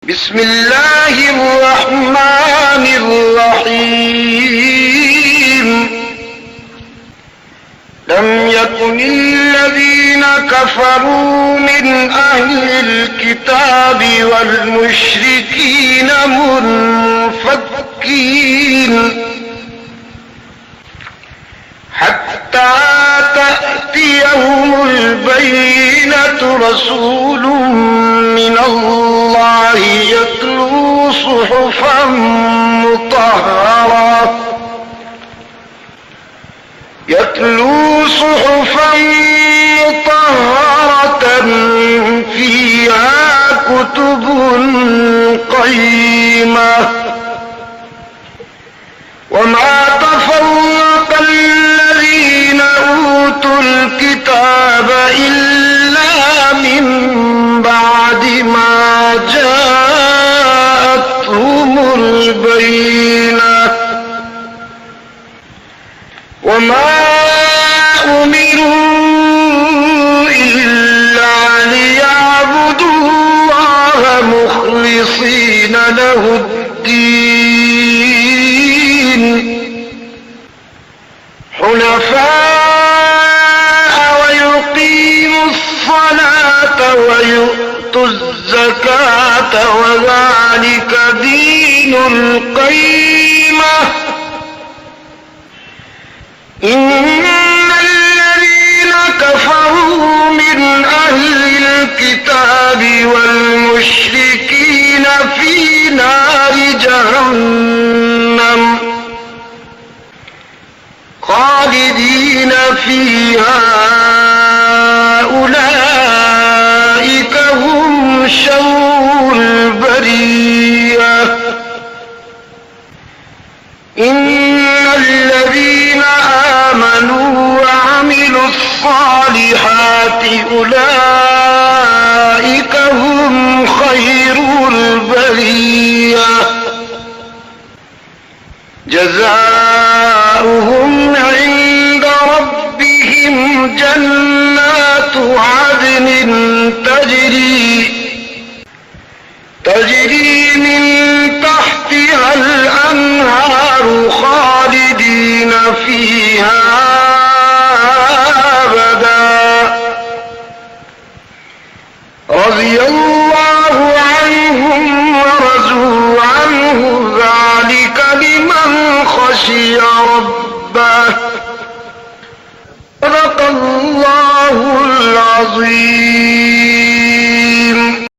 بسم الله الرحمن الرحيم لم يكن الذين كفروا من أهل الكتاب والمشركين منفكين حتى تأتيهم البينة رسول من الله يتلو صحفا مطهرة فيها كتب قيمة وما تفرق الذين أوتوا الكتاب إلا من بعد ما جاءتهم البينة وما أمروا إلا ليعبدوا الله مخلصين له الدين حنفاء ويقيموا الصلاة ويؤتوا الزكاة وذلك دين القيمة إن الذين كفروا من أهل الكتاب والمشركين في نار جهنم خالدين فيها أولئك هم شر البرية إن الذين آمنوا وعملوا الصالحات أولئك